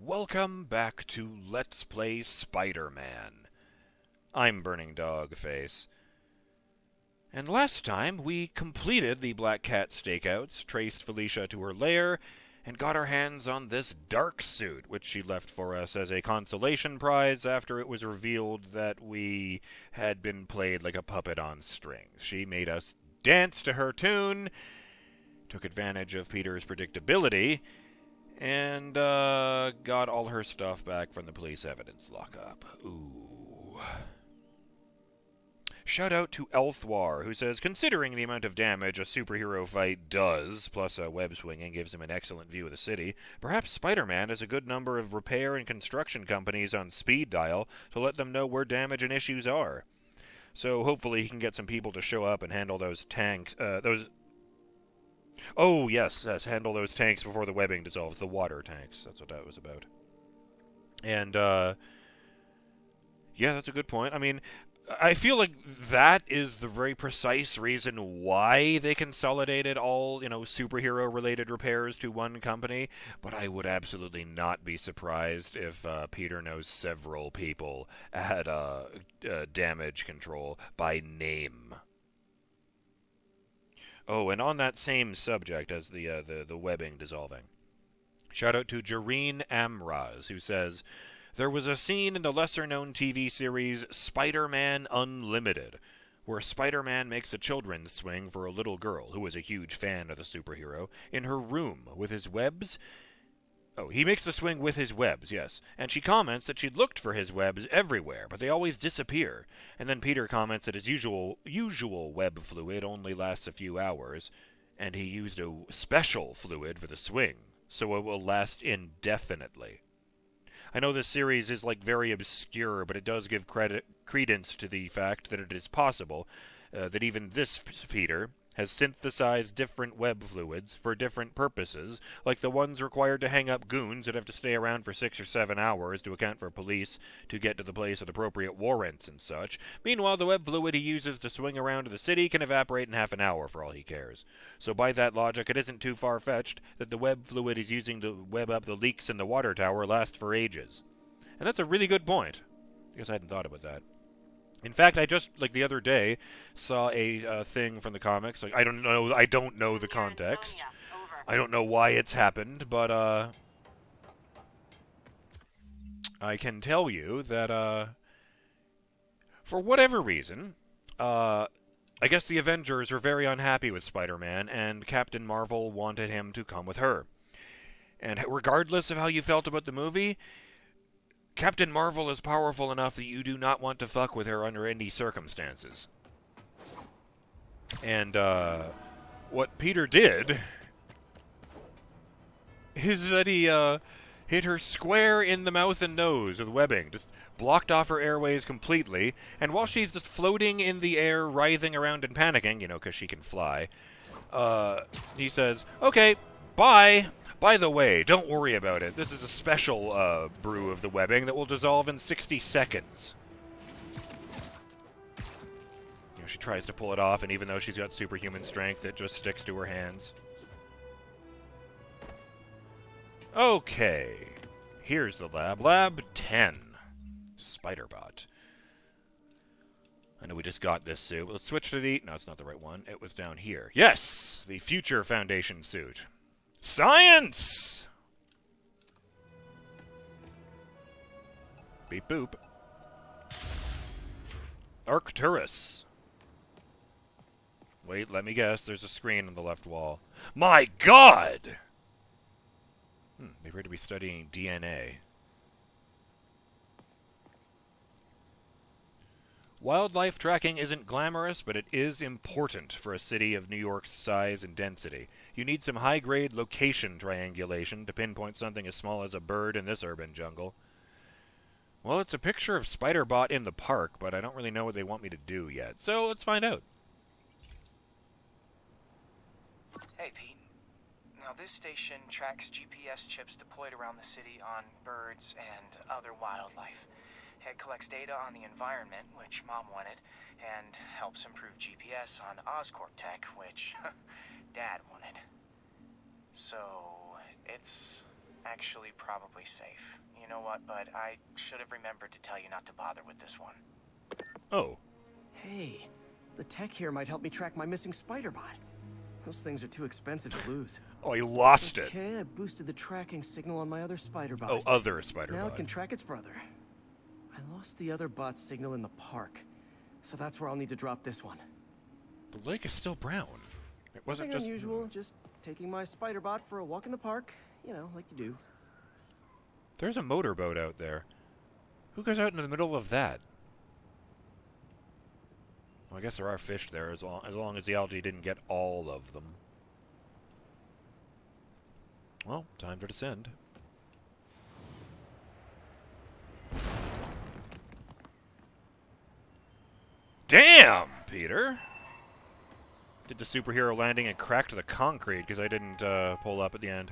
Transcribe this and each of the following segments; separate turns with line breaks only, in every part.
Welcome back to Let's Play Spider-Man. I'm BurningDogFace. And last time, we completed the Black Cat stakeouts, traced Felicia to her lair, and got our hands on this dark suit, which she left for us as a consolation prize after it was revealed that we had been played like a puppet on strings. She made us dance to her tune, took advantage of Peter's predictability, and got all her stuff back from the police evidence lockup. Ooh. Shout out to Elthwar, who says, considering the amount of damage a superhero fight does, plus web swinging gives him an excellent view of the city, perhaps Spider-Man has a good number of repair and construction companies on speed dial to let them know where damage and issues are. So hopefully he can get some people to show up and handle those tanks, Oh, yes, handle those tanks before the webbing dissolves. The water tanks. That's what that was about. And, yeah, that's a good point. I mean, I feel like that is the very precise reason why they consolidated all, superhero-related repairs to one company. But I would absolutely not be surprised if Peter knows several people at damage control by name. Oh, and on that same subject as the webbing dissolving, shout out to Jareen Amraz, who says, there was a scene in the lesser-known TV series Spider-Man Unlimited, where Spider-Man makes a children's swing for a little girl, who is a huge fan of the superhero, in her room with his webs. Oh, he makes the swing with his webs, yes. And she comments that she'd looked for his webs everywhere, but they always disappear. And then Peter comments that his usual web fluid only lasts a few hours, and he used a special fluid for the swing, so it will last indefinitely. I know this series is, very obscure, but it does give credence to the fact that it is possible that even this Peter has synthesized different web fluids for different purposes, like the ones required to hang up goons that have to stay around for 6 or 7 hours to account for police to get to the place with appropriate warrants and such. Meanwhile, the web fluid he uses to swing around to the city can evaporate in half an hour for all he cares. So by that logic, it isn't too far-fetched that the web fluid he's using to web up the leaks in the water tower lasts for ages. And that's a really good point. I guess I hadn't thought about that. In fact, I just, the other day, saw a thing from the comics. I don't know the context. I don't know why it's happened, but I can tell you that for whatever reason, I guess the Avengers were very unhappy with Spider-Man, and Captain Marvel wanted him to come with her. And regardless of how you felt about the movie, Captain Marvel is powerful enough that you do not want to fuck with her under any circumstances. And, what Peter did is that he, hit her square in the mouth and nose with webbing, just blocked off her airways completely, and while she's just floating in the air, writhing around and panicking, because she can fly, he says, okay, bye! By the way, don't worry about it. This is a special brew of the webbing that will dissolve in 60 seconds. She tries to pull it off, and even though she's got superhuman strength, it just sticks to her hands. Okay. Here's the lab. Lab 10. Spider-Bot. I know we just got this suit. Let's switch to the... No, it's not the right one. It was down here. Yes! The Future Foundation suit. Science! Beep boop. Arcturus. Wait, let me guess. There's a screen on the left wall. My God! They appear to be studying DNA. Wildlife tracking isn't glamorous, but it is important for a city of New York's size and density. You need some high-grade location triangulation to pinpoint something as small as a bird in this urban jungle. Well, it's a picture of Spider-Bot in the park, but I don't really know what they want me to do yet, so let's find out.
Hey, Pete. Now, this station tracks GPS chips deployed around the city on birds and other wildlife. It collects data on the environment, which Mom wanted, and helps improve GPS on Oscorp tech, which Dad wanted. So, it's actually probably safe. You know what, bud? I should have remembered to tell you not to bother with this one.
Oh.
Hey, the tech here might help me track my missing spider bot. Those things are too expensive to lose.
Oh, he lost it.
Okay, I boosted the tracking signal on my other spider bot.
Oh, other spider
Now
bot.
it can track its brother. I lost the other bot's signal in the park, so that's where I'll need to drop this one.
The lake is still brown. It wasn't
Nothing
just
unusual, just taking my spider bot for a walk in the park. You know, like you do.
There's a motorboat out there. Who goes out into the middle of that? Well, I guess there are fish there as long as the algae didn't get all of them. Well, time to descend. Damn, Peter! Did the superhero landing and cracked the concrete because I didn't pull up at the end.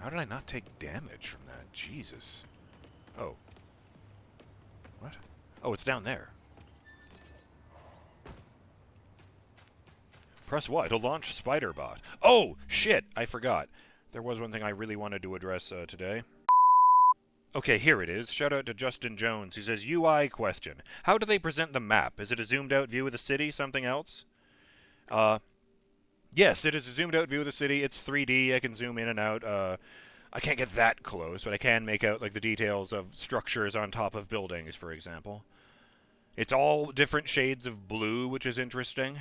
How did I not take damage from that? Jesus. Oh. What? Oh, it's down there. Press Y to launch SpiderBot. Oh, shit! I forgot. There was one thing I really wanted to address today. Okay, here it is. Shout out to Justin Jones. He says, UI question. How do they present the map? Is it a zoomed-out view of the city? Something else? Yes, it is a zoomed-out view of the city. It's 3D. I can zoom in and out. I can't get that close, but I can make out like the details of structures on top of buildings, for example. It's all different shades of blue, which is interesting.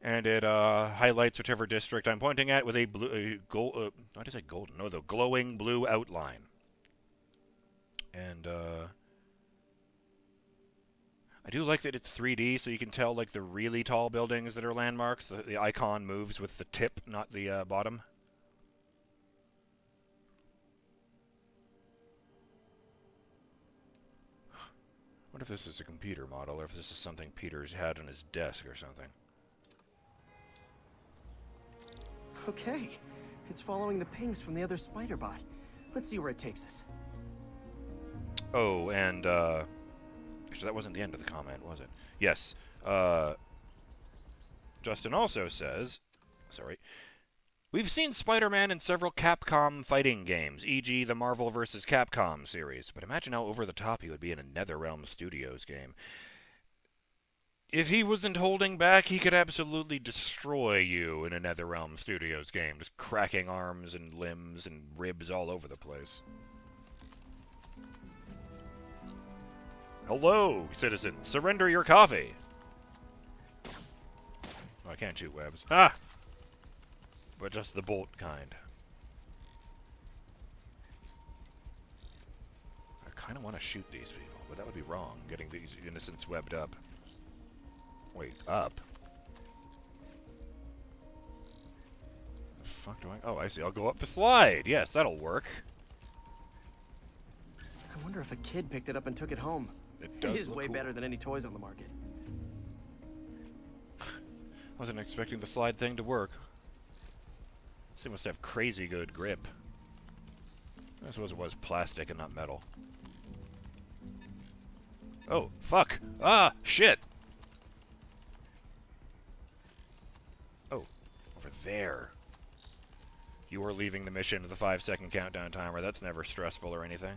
And it highlights whichever district I'm pointing at with a blue, what is it, golden? No, the glowing blue outline. And I do like that it's 3D, so you can tell like the really tall buildings that are landmarks. The icon moves with the tip, not the bottom. What if this is a computer model, or if this is something Peter's had on his desk or something?
Okay, it's following the pings from the other spider bot. Let's see where it takes us.
Oh, and, actually, that wasn't the end of the comment, was it? Yes. Justin also says, sorry, we've seen Spider-Man in several Capcom fighting games, e.g. the Marvel vs. Capcom series, but imagine how over-the-top he would be in a NetherRealm Studios game. If he wasn't holding back, he could absolutely destroy you in a NetherRealm Studios game, just cracking arms and limbs and ribs all over the place. Hello, citizen. Surrender your coffee. Oh, I can't shoot webs. Ah! But just the bolt kind. I kind of want to shoot these people, but that would be wrong, getting these innocents webbed up. Wait, up? The fuck do I... Oh, I see. I'll go up the slide. Yes, that'll work.
I wonder if a kid picked it up and took it home.
It does
It is
look
way
cool.
better than any toys on the market.
Wasn't expecting the slide thing to work. This thing must have crazy good grip. I suppose it was plastic and not metal. Oh, fuck! Ah, shit! Oh, over there. You are leaving the mission with a 5-second countdown timer. That's never stressful or anything.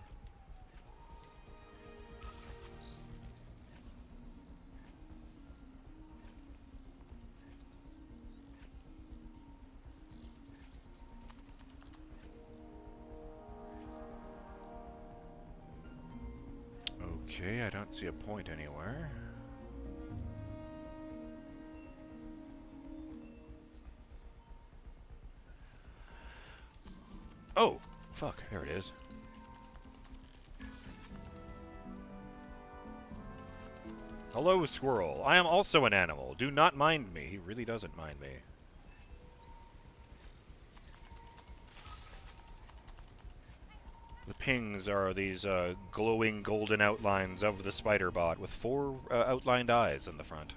Okay, I don't see a point anywhere. Oh, fuck, there it is. Hello, squirrel. I am also an animal. Do not mind me. He really doesn't mind me. The pings are these glowing golden outlines of the spider bot with 4 outlined eyes in the front.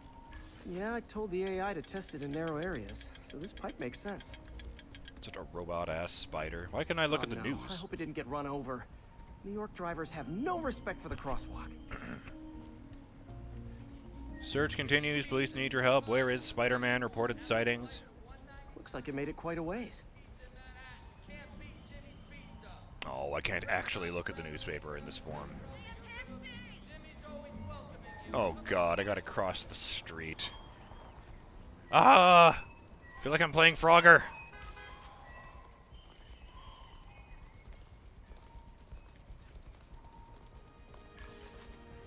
Yeah, I told the AI to test it in narrow areas, so this pipe makes sense.
Such a robot-ass spider. Why can't I look at the
no.
news?
I hope it didn't get run over. New York drivers have no respect for the crosswalk.
Search continues. Police need your help. Where is Spider-Man? Reported sightings.
Looks like it made it quite a ways.
No, I can't actually look at the newspaper in this form. Oh god, I gotta cross the street. Ah! I feel like I'm playing Frogger.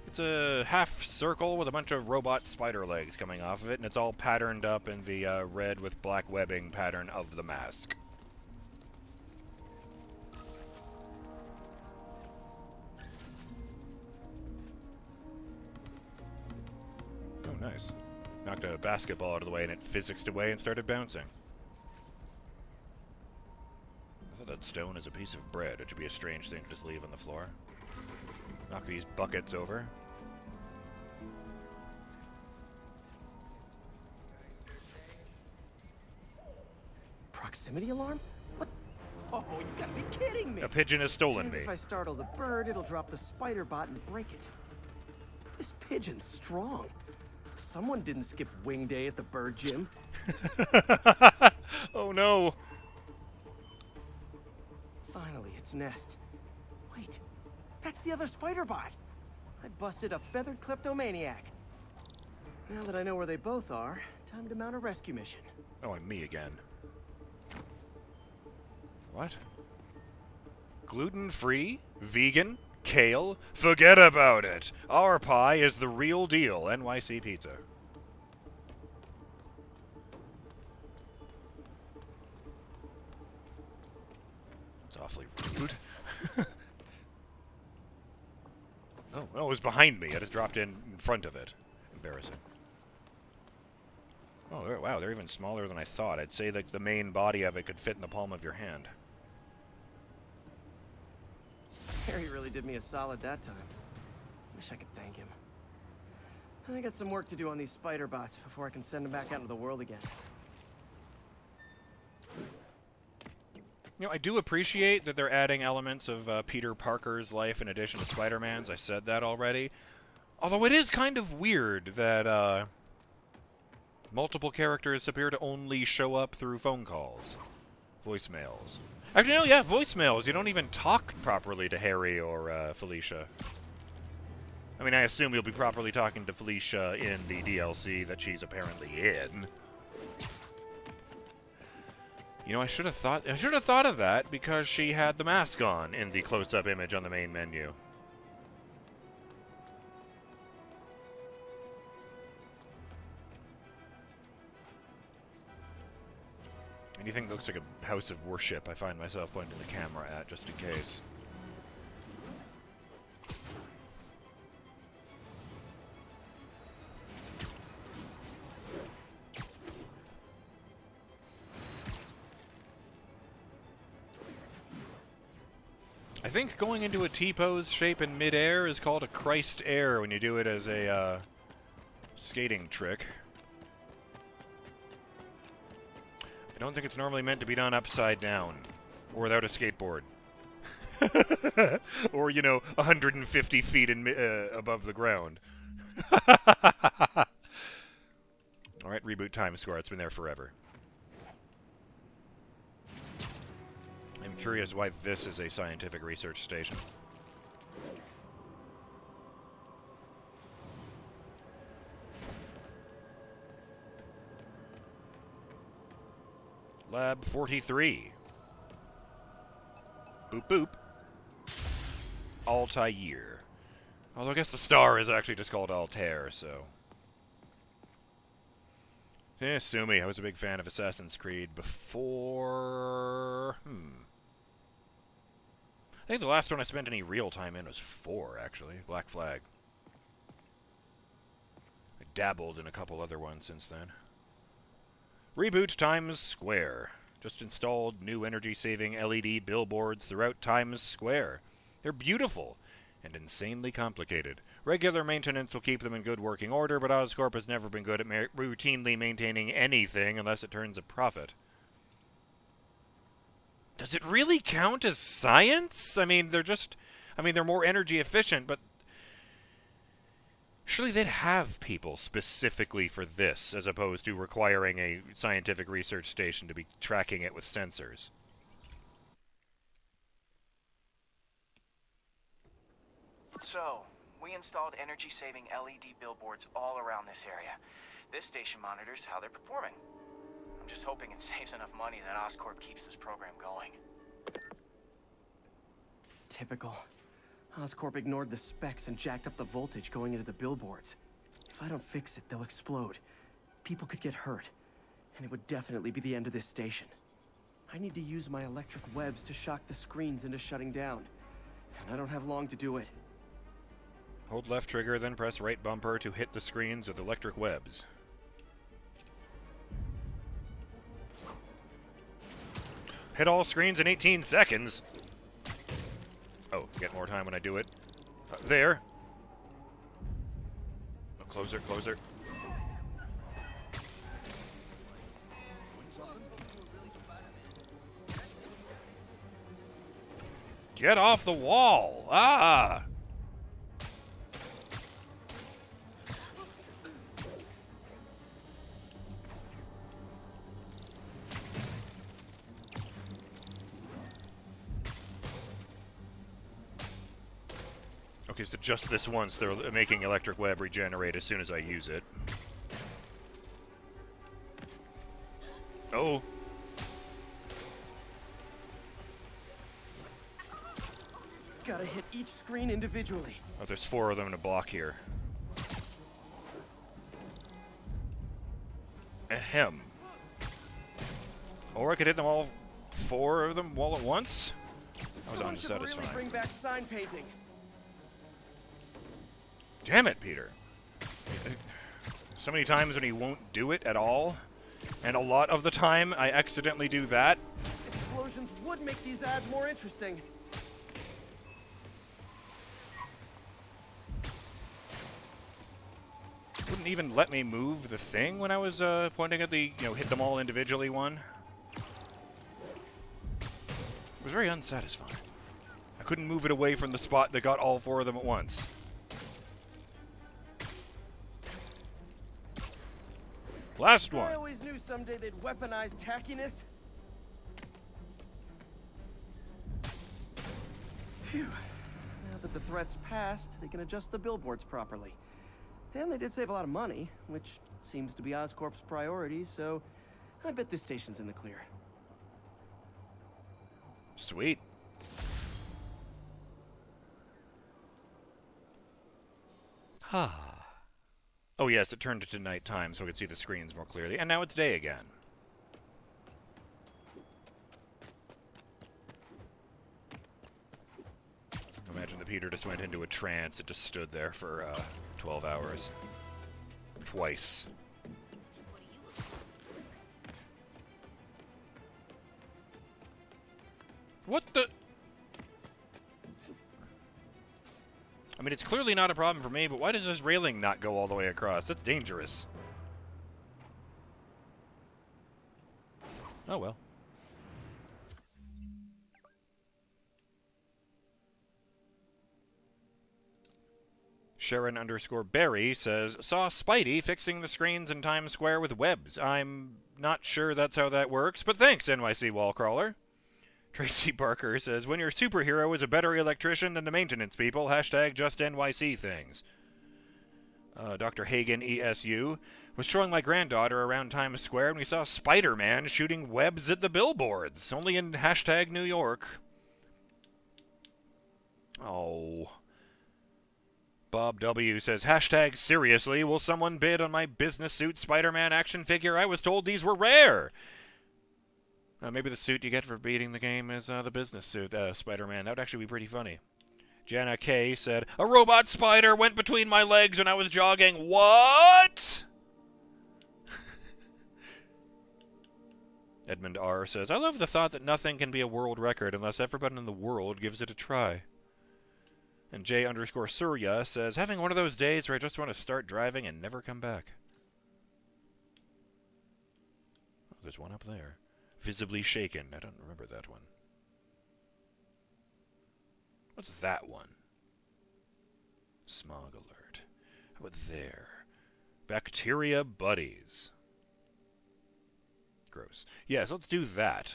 It's a half circle with a bunch of robot spider legs coming off of it, and it's all patterned up in the red with black webbing pattern of the mask. Oh, nice. Knocked a basketball out of the way and it physicsed away and started bouncing. I thought that stone is a piece of bread. It should be a strange thing to just leave on the floor. Knock these buckets over.
Proximity alarm? What? Oh, you gotta be kidding me!
A pigeon has stolen
And
me.
if I startle the bird, it'll drop the spider bot and break it. This pigeon's strong. Someone didn't skip wing day at the bird gym.
Oh no!
Finally, its nest. Wait, that's the other spider bot. I busted a feathered kleptomaniac. Now that I know where they both are, time to mount a rescue mission.
Oh, I'm me again. What? Gluten-free? Vegan? Kale? Forget about it! Our pie is the real deal. NYC Pizza. It's awfully rude. Oh, it was behind me. I just dropped in front of it. Embarrassing. Oh, wow, they're even smaller than I thought. I'd say like the main body of it could fit in the palm of your hand.
Harry really did me a solid that time. Wish I could thank him. I got some work to do on these spider bots before I can send them back out into the world again.
You know, I do appreciate that they're adding elements of Peter Parker's life in addition to Spider-Man's. I said that already. Although it is kind of weird that multiple characters appear to only show up through phone calls. Voicemails. Actually, no, yeah, voicemails. You don't even talk properly to Harry or Felicia. I mean, I assume you'll be properly talking to Felicia in the DLC that she's apparently in. You know, I should have thought of that because she had the mask on in the close-up image on the main menu. Anything that looks like a house of worship, I find myself pointing the camera at, just in case. I think going into a T-pose shape in mid-air is called a Christ air when you do it as a skating trick. I don't think it's normally meant to be done upside down, or without a skateboard. Or, you know, 150 feet above the ground. Alright, reboot Times Square. It's been there forever. I'm curious why this is a scientific research station. Lab 43. Boop boop. Altair. Although I guess the star is actually just called Altair, so... sue me. I was a big fan of Assassin's Creed before... I think the last one I spent any real time in was 4, actually. Black Flag. I dabbled in a couple other ones since then. Reboot Times Square. Just installed new energy-saving LED billboards throughout Times Square. They're beautiful and insanely complicated. Regular maintenance will keep them in good working order, but Oscorp has never been good at routinely maintaining anything unless it turns a profit. Does it really count as science? I mean, they're more energy efficient, but surely they'd have people specifically for this, as opposed to requiring a scientific research station to be tracking it with sensors.
So, we installed energy-saving LED billboards all around this area. This station monitors how they're performing. I'm just hoping it saves enough money that Oscorp keeps this program going.
Typical. Oscorp ignored the specs and jacked up the voltage going into the billboards. If I don't fix it, they'll explode. People could get hurt. And it would definitely be the end of this station. I need to use my electric webs to shock the screens into shutting down. And I don't have long to do it.
Hold left trigger, then press right bumper to hit the screens with electric webs. Hit all screens in 18 seconds. Oh, get more time when I do it. There. Oh, closer, closer. Get off the wall! Ah! Okay, so just this once, they're making electric web regenerate as soon as I use it. Oh.
Gotta hit each screen individually.
Oh, there's 4 of them in a block here. Ahem. Or I could hit them all 4 of them all at once? That was
Someone should
unsatisfying.
really bring back sign painting.
Damn it, Peter. So many times when he won't do it at all, and a lot of the time I accidentally do that.
Explosions would make these ads more interesting.
Wouldn't even let me move the thing when I was pointing at the, hit them all individually one. It was very unsatisfying. I couldn't move it away from the spot that got all 4 of them at once. Last one.
I always knew someday they'd weaponize tackiness. Phew. Now that the threat's passed, they can adjust the billboards properly. And they did save a lot of money, which seems to be Oscorp's priority, so I bet this station's in the clear.
Sweet. Ah. Oh yes, it turned it to nighttime so I could see the screens more clearly, and now it's day again. Imagine that Peter just went into a trance. It just stood there for 12 hours. Twice. What the? I mean, it's clearly not a problem for me, but why does this railing not go all the way across? That's dangerous. Oh well. Sharon_Berry says, saw Spidey fixing the screens in Times Square with webs. I'm not sure that's how that works, but thanks, NYC Wallcrawler. Tracy Barker says, when your superhero is a better electrician than the maintenance people, hashtag just NYC things. Dr. Hagen ESU was showing my granddaughter around Times Square and we saw Spider-Man shooting webs at the billboards, only in hashtag New York. Oh. Bob W. says, hashtag seriously, will someone bid on my business suit Spider-Man action figure? I was told these were rare. Maybe the suit you get for beating the game is the business suit, Spider-Man. That would actually be pretty funny. Jana K. said, a robot spider went between my legs when I was jogging. What? Edmund R. says, I love the thought that nothing can be a world record unless everyone in the world gives it a try. And J_Surya says, having one of those days where I just want to start driving and never come back. Oh, there's one up there. Visibly shaken. I don't remember that one. What's that one? Smog alert. How about there? Bacteria buddies. Gross. Yes, let's do that.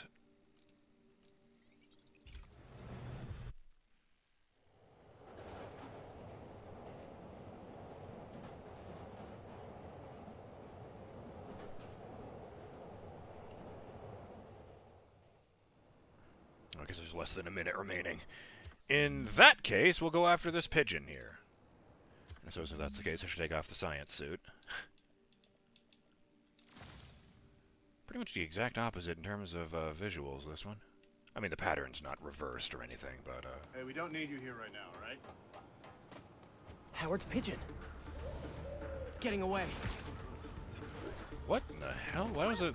guess there's less than a minute remaining. In that case, we'll go after this pigeon here. I suppose if that's the case, I should take off the science suit. Pretty much the exact opposite in terms of visuals, this one. I mean, the pattern's not reversed or anything, but,
Hey, we don't need you here right now, all right?
Howard's pigeon. It's getting away.
What in the hell? Why was it...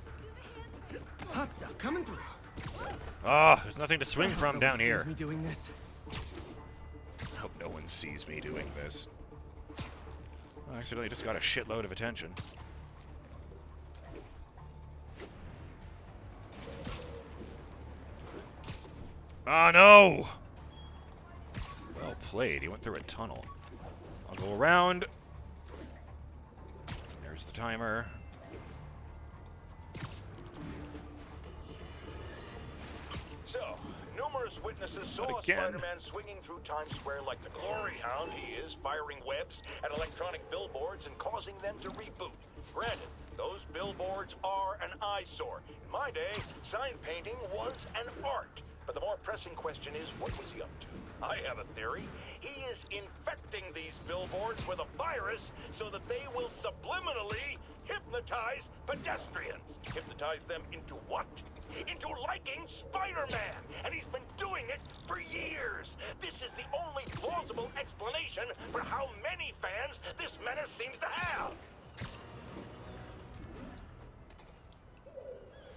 Hot stuff coming through.
Ah, there's nothing to swing from down here.
Sees me doing this.
I hope no one sees me doing this. I accidentally just got a shitload of attention. Ah, no! Well played. He went through a tunnel. I'll go around. There's the timer.
So, numerous witnesses saw Spider-Man swinging through Times Square like the glory hound he is, firing webs at electronic billboards and causing them to reboot. Granted, those billboards are an eyesore. In my day, sign painting was an art. But the more pressing question is, what was he up to? I have a theory. He is infecting these billboards with a virus so that they will subliminally hypnotize pedestrians. Hypnotize them into what? Into liking Spider-Man! And he's been doing it for years! This is the only plausible explanation for how many fans this menace seems to have!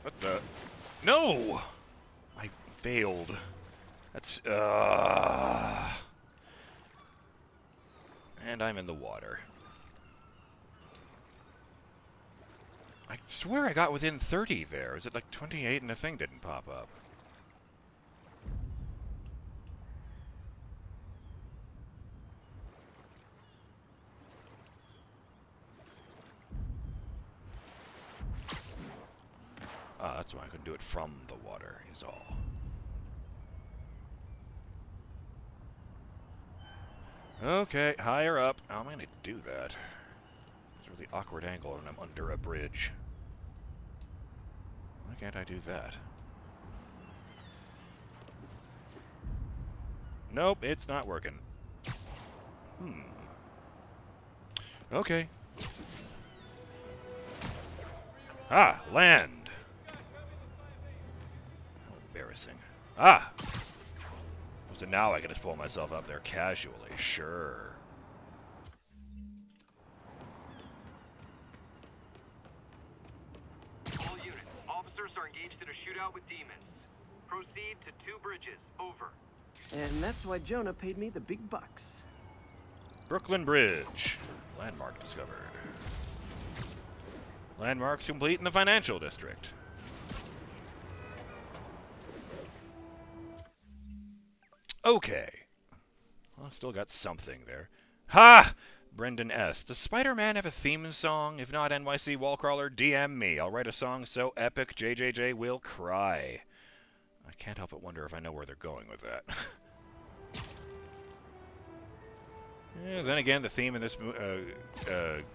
What the... No! I failed. That's... And I'm in the water. I swear I got within 30 there. Is it like 28 and the thing didn't pop up? Ah, that's why I couldn't do it from the water, is all. Okay, higher up. How am I going to do that? It's a really awkward angle when I'm under a bridge. Why can't I do that? Nope, it's not working. Okay. Ah, land! How embarrassing. Ah! So now I can just pull myself up there casually, sure.
All units, officers are engaged in a shootout with demons. Proceed to 2 bridges, over.
And that's why Jonah paid me the big bucks.
Brooklyn Bridge. Landmark discovered. Landmarks complete in the financial district. Okay. Well, still got something there. Ha! Brendan S. Does Spider-Man have a theme song? If not, NYC Wallcrawler, DM me. I'll write a song so epic JJJ will cry. I can't help but wonder if I know where they're going with that. Yeah, then again, the theme in this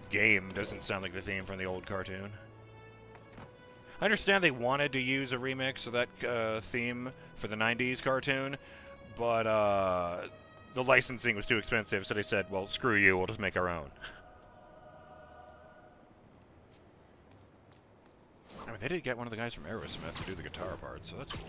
game doesn't sound like the theme from the old cartoon. I understand they wanted to use a remix of that theme for the 90s cartoon, but the licensing was too expensive, so they said, well, screw you, we'll just make our own. I mean, they did get one of the guys from Aerosmith to do the guitar part, so that's cool.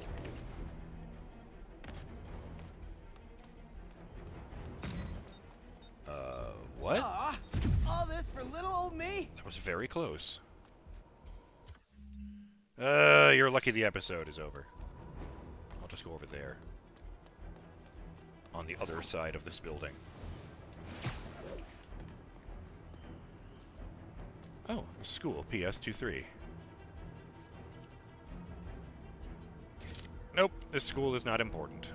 What?
Aw, all this for little old me?
That was very close. You're lucky the episode is over. I'll just go over there. On the other side of this building. Oh, a school, PS23. Nope, this school is not important.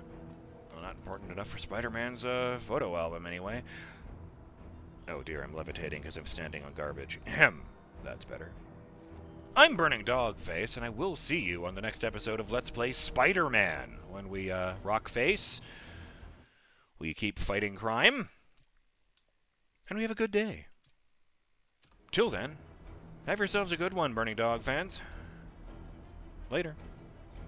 Well, not important enough for Spider-Man's photo album, anyway. Oh dear, I'm levitating because I'm standing on garbage. Ahem, that's better. I'm BurningDogFace, and I will see you on the next episode of Let's Play Spider-Man, when we rock face, we keep fighting crime, and we have a good day. Till then, have yourselves a good one, Burning Dog fans. Later.